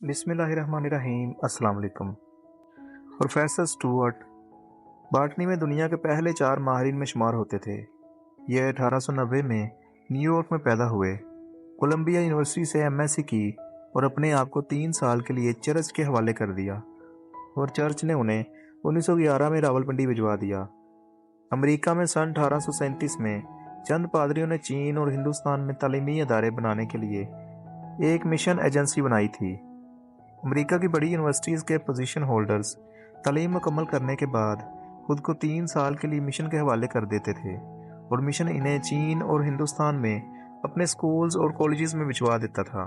बिस्मिल्लाहिर्रहमानिर्रहीम। अस्सलाम वालेकुम। प्रोफेसर स्टुअर्ट बॉटनी में दुनिया के पहले 4 माहिरीन में शुमार होते थे। ये 1890 में न्यूयॉर्क में पैदा हुए। कोलंबिया यूनिवर्सिटी से एमएससी की और अपने आप को 3 साल के लिए चर्च के हवाले कर दिया और चर्च ने उन्हें 1911 में रावलपिंडी भिजवा दिया। अमेरिका में सन 1837 में चंद पादरियों ने चीन और हिंदुस्तान में तालीमी अदारे बनाने के लिए एक मिशन एजेंसी बनाई थी। अमेरिका की बड़ी यूनिवर्सिटीज़ के पोजीशन होल्डर्स तालीम मुकम्मल करने के बाद खुद को 3 साल के लिए मिशन के हवाले कर देते थे और मिशन इन्हें चीन और हिंदुस्तान में अपने स्कूल्स और कॉलेजेस में भिजवा देता था।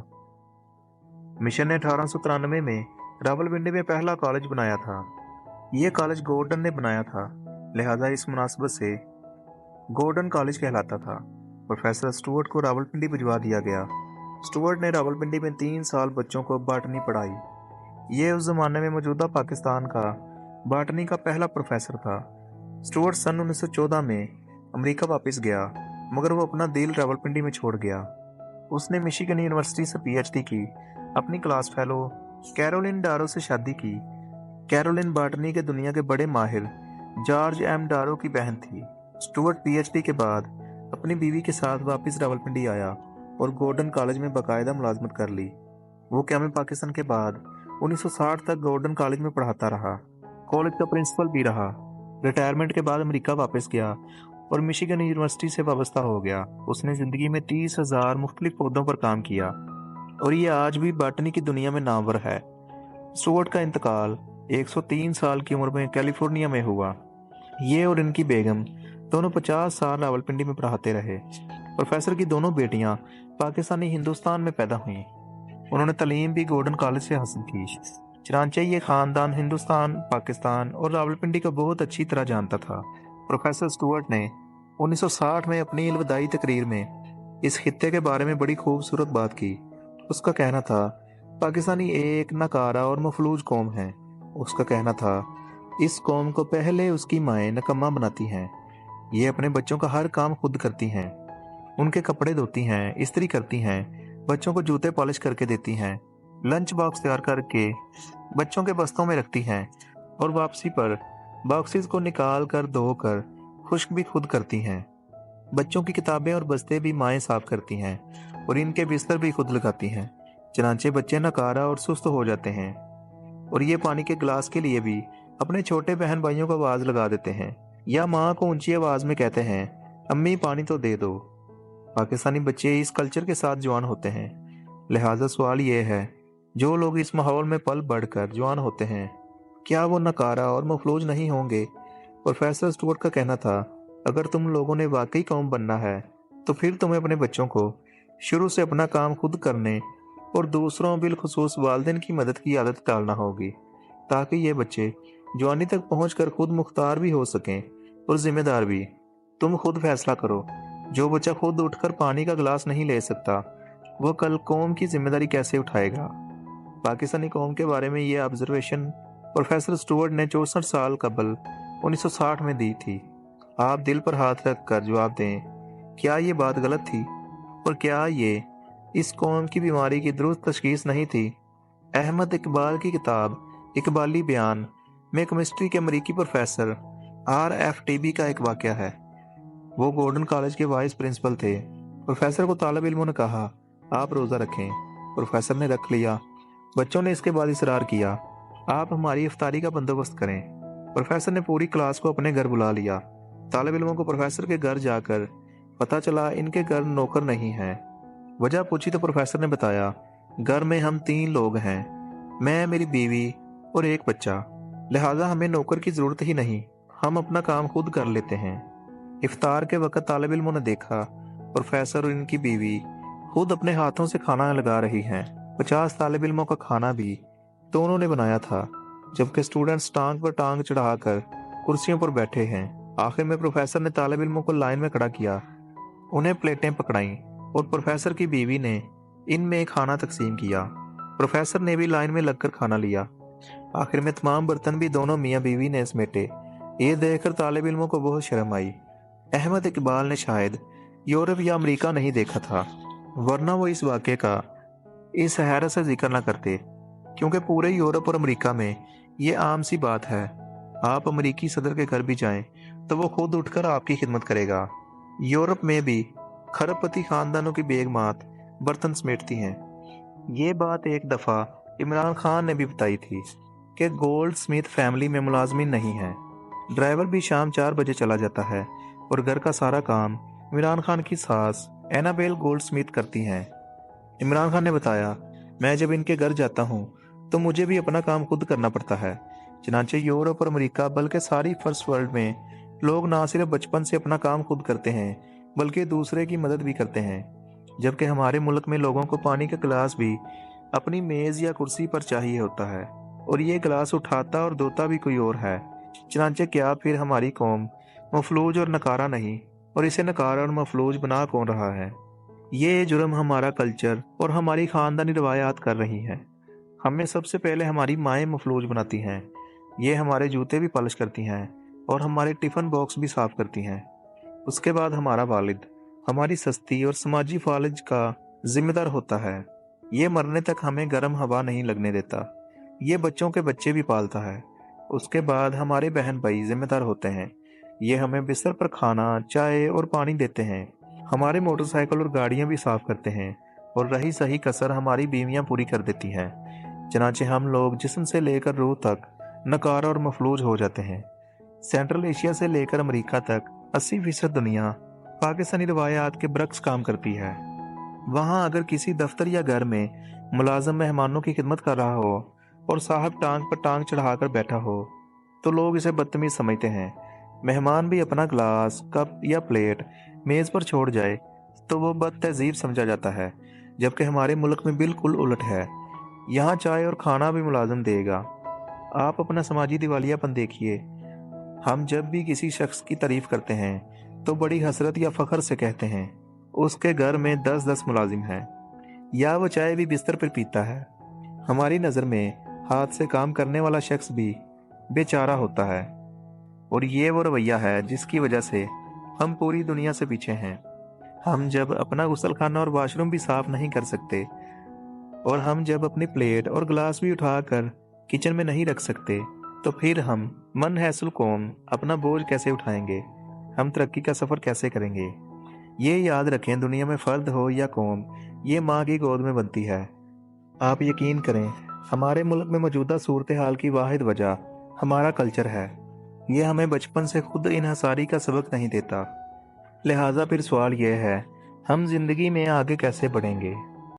मिशन ने 1893 में रावलपिंडी में पहला कॉलेज बनाया था। यह कॉलेज गॉर्डन ने बनाया था, लिहाजा इस मुनासबत से गॉर्डन कॉलेज कहलाता था। प्रोफेसर स्टुअर्ट को रावलपिंडी भिजवा दिया गया। स्टुअर्ट ने रावलपिंडी में 3 साल बच्चों को बॉटनी पढ़ाई। ये उस जमाने में मौजूदा पाकिस्तान का बॉटनी का पहला प्रोफेसर था। स्टुअर्ट सन 1914 में अमेरिका वापस गया, मगर वो अपना दिल रावलपिंडी में छोड़ गया। उसने मिशिगन यूनिवर्सिटी से पीएचडी की। अपनी क्लास फेलो कैरोलिन डारो से शादी की। कैरोलिन बॉटनी के दुनिया के बड़े माहिर जॉर्ज एम डारो की बहन थी। स्टुअर्ट पीएचडी के बाद अपनी बीवी के साथ वापस रावलपिंडी आया और गॉर्डन कॉलेज में बाकायदा मुलाजमत कर ली। वो क़याम पाकिस्तान के बाद 1960 तक गॉर्डन कॉलेज में पढ़ाता रहा। कॉलेज का प्रिंसिपल भी रहा। रिटायरमेंट के बाद अमेरिका वापस गया और मिशिगन यूनिवर्सिटी से वाबस्ता हो गया। उसने ज़िंदगी में 30,000 मुख्तलिफ पौधों पर काम किया और ये आज भी बॉटनी की दुनिया में नामवर है। स्टुअर्ट का इंतकाल 103 साल की उम्र में कैलिफोर्निया में हुआ। ये और इनकी बेगम दोनों 50 साल रावलपिंडी में पढ़ाते रहे। प्रोफेसर की दोनों बेटियां पाकिस्तानी हिंदुस्तान में पैदा हुईं। उन्होंने तालीम भी गॉर्डन कॉलेज से हासिल की। चनांचे ये ख़ानदान हिंदुस्तान, पाकिस्तान और रावलपिंडी को बहुत अच्छी तरह जानता था। प्रोफेसर स्टुअर्ट ने 1960 में अपनी अलविदाई तकरीर में इस खित्ते के बारे में बड़ी खूबसूरत बात की। उसका कहना था, पाकिस्तानी एक नकारा और मफलूज कौम है। उसका कहना था, इस कौम को पहले उसकी माएँ नकम्मा बनाती हैं। ये अपने बच्चों का हर काम खुद करती हैं। उनके कपड़े धोती हैं, इस्त्री करती हैं, बच्चों को जूते पॉलिश करके देती हैं, लंच बॉक्स तैयार करके बच्चों के बस्तों में रखती हैं और वापसी पर बॉक्सेस को निकाल कर धोकर खुश्क भी खुद करती हैं। बच्चों की किताबें और बस्ते भी माएँ साफ करती हैं और इनके बिस्तर भी खुद लगाती हैं। चनांचे बच्चे नकारा और सुस्त हो जाते हैं और ये पानी के गिलास के लिए भी अपने छोटे बहन भाइयों को आवाज़ लगा देते हैं या माँ को ऊंची आवाज़ में कहते हैं, अम्मी पानी तो दे दो। पाकिस्तानी बच्चे इस कल्चर के साथ जवान होते हैं। लिहाजा सवाल ये है, जो लोग इस माहौल में पल बढ़कर जवान होते हैं, क्या वो नकारा और मफलूज नहीं होंगे? प्रोफेसर स्टुअर्ट का कहना था, अगर तुम लोगों ने वाकई कौम बनना है तो फिर तुम्हें अपने बच्चों को शुरू से अपना काम खुद करने और दूसरों बिलखुसूस वालिदैन की मदद की आदत डालना होगी, ताकि ये बच्चे जवानी तक पहुंचकर खुद मुख्तार भी हो सकें और जिम्मेदार भी। तुम खुद फैसला करो। जो बच्चा खुद उठकर पानी का गिलास नहीं ले सकता, वह कल कौम की जिम्मेदारी कैसे उठाएगा? पाकिस्तानी कौम के बारे में ये ऑब्जर्वेशन प्रोफेसर स्टुअर्ट ने 64 साल कबल 1960 में दी थी। आप दिल पर हाथ रख कर जवाब दें, क्या ये बात गलत थी? और क्या ये इस कौम की बीमारी की दुरुस्त तशखीस नहीं थी? अहमद इकबाल की किताब इकबाली बयान में केमिस्ट्री के अमरीकी प्रोफेसर RFTB का एक वाक़या है। वो गॉर्डन कॉलेज के वाइस प्रिंसिपल थे। प्रोफेसर को तालिब इल्मों ने कहा, आप रोज़ा रखें। प्रोफेसर ने रख लिया। बच्चों ने इसके बाद इसरार किया, आप हमारी इफ्तारी का बंदोबस्त करें। प्रोफेसर ने पूरी क्लास को अपने घर बुला लिया। तालिब इल्मों को प्रोफेसर के घर जाकर पता चला इनके घर नौकर नहीं है। वजह पूछी तो प्रोफेसर ने बताया, घर में हम 3 लोग हैं, मैं, मेरी बीवी और एक बच्चा, लिहाजा हमें नौकर की ज़रूरत ही नहीं, हम अपना काम खुद कर लेते हैं। इफ्तार के वक्त तालिब इल्मों ने देखा प्रोफेसर और इनकी बीवी खुद अपने हाथों से खाना लगा रही हैं। 50 तालिब इल्मों का खाना भी दोनों ने बनाया था, जबकि स्टूडेंट्स टांग पर टांग चढ़ाकर कुर्सियों पर बैठे हैं। आखिर में प्रोफेसर ने तालिब इल्मों को लाइन में खड़ा किया, उन्हें प्लेटें पकड़ाईं और प्रोफेसर की बीवी ने इनमें खाना तकसीम किया। प्रोफेसर ने भी लाइन में लगकर खाना लिया। आखिर में तमाम बर्तन भी दोनों मियाँ बीवी ने समेटे। ये देखकर तालिब इल्मों को बहुत शर्म आई। अहमद इकबाल ने शायद यूरोप या अमेरिका नहीं देखा था, वरना वो इस वाक़े का इस हैरत से जिक्र न करते। क्योंकि पूरे यूरोप और अमेरिका में ये आम सी बात है। आप अमेरिकी सदर के घर भी जाएं तो वो खुद उठकर आपकी खिदमत करेगा। यूरोप में भी खरबपति खानदानों की बेगमात बर्तन समेटती हैं। ये बात एक दफ़ा इमरान खान ने भी बताई थी कि गोल्ड स्मिथ फैमिली में मुलाजमीन नहीं है। ड्राइवर भी शाम 4 बजे चला जाता है और घर का सारा काम इमरान खान की सास एनाबेल गोल्ड स्मिथ करती हैं। इमरान खान ने बताया, मैं जब इनके घर जाता हूँ तो मुझे भी अपना काम खुद करना पड़ता है। चनाचे यूरोप और अमेरिका बल्कि सारी फर्स्ट वर्ल्ड में लोग ना सिर्फ बचपन से अपना काम खुद करते हैं बल्कि दूसरे की मदद भी करते हैं, जबकि हमारे मुल्क में लोगों को पानी का गिलास भी अपनी मेज़ या कुर्सी पर चाहिए होता है और ये गिलास उठाता और धोता भी कोई और है। चनाचे क्या फिर हमारी कौम मफलूज और नकारा नहीं, और इसे नकारा और मफलूज बना कौन रहा है? ये जुर्म हमारा कल्चर और हमारी ख़ानदानी रवायात कर रही हैं। हमें सबसे पहले हमारी माएँ मफलूज बनाती हैं, ये हमारे जूते भी पॉलिश करती हैं और हमारे टिफ़िन बॉक्स भी साफ़ करती हैं। उसके बाद हमारा वालिद हमारी सस्ती और समाजी फालिज का जिम्मेदार होता है। ये मरने तक हमें गर्म हवा नहीं लगने देता। ये बच्चों के बच्चे भी पालता है। उसके बाद हमारे बहन भाई जिम्मेदार होते हैं। ये हमें बिस्तर पर खाना, चाय और पानी देते हैं। हमारे मोटरसाइकिल और गाड़ियां भी साफ करते हैं और रही सही कसर हमारी बीवियां पूरी कर देती हैं। चनाचे हम लोग जिस्म से लेकर रूह तक नकार और मफलूज हो जाते हैं। सेंट्रल एशिया से लेकर अमेरिका तक 80% दुनिया पाकिस्तानी रवायात के बरक्स काम करती है। वहाँ अगर किसी दफ्तर या घर में मुलाजम मेहमानों की खिदमत कर रहा हो और साहब टांग पर टांग चढ़ाकर बैठा हो तो लोग इसे बदतमीज समझते हैं। मेहमान भी अपना ग्लास, कप या प्लेट मेज़ पर छोड़ जाए तो वो बदतहजीब समझा जाता है, जबकि हमारे मुल्क में बिल्कुल उलट है। यहाँ चाय और खाना भी मुलाजम देगा। आप अपना समाजी दिवालियापन देखिए। हम जब भी किसी शख्स की तारीफ करते हैं तो बड़ी हसरत या फख्र से कहते हैं उसके घर में 10-10 मुलाजिम हैं, या वो चाय भी बिस्तर पर पीता है। हमारी नज़र में हाथ से काम करने वाला शख्स भी बेचारा होता है, और ये वो रवैया है जिसकी वजह से हम पूरी दुनिया से पीछे हैं। हम जब अपना गुसल खाना और वाशरूम भी साफ नहीं कर सकते, और हम जब अपनी प्लेट और गिलास भी उठाकर किचन में नहीं रख सकते, तो फिर हम मनहसूल कौम अपना बोझ कैसे उठाएंगे? हम तरक्की का सफ़र कैसे करेंगे? ये याद रखें, दुनिया में फ़र्द हो या कौम, ये माँ की गोद में बनती है। आप यकीन करें, हमारे मुल्क में मौजूदा सूरत हाल की वाहिद वजह हमारा कल्चर है। ये हमें बचपन से खुद इन्हसारी का सबक नहीं देता। लिहाजा फिर सवाल यह है, हम जिंदगी में आगे कैसे बढ़ेंगे?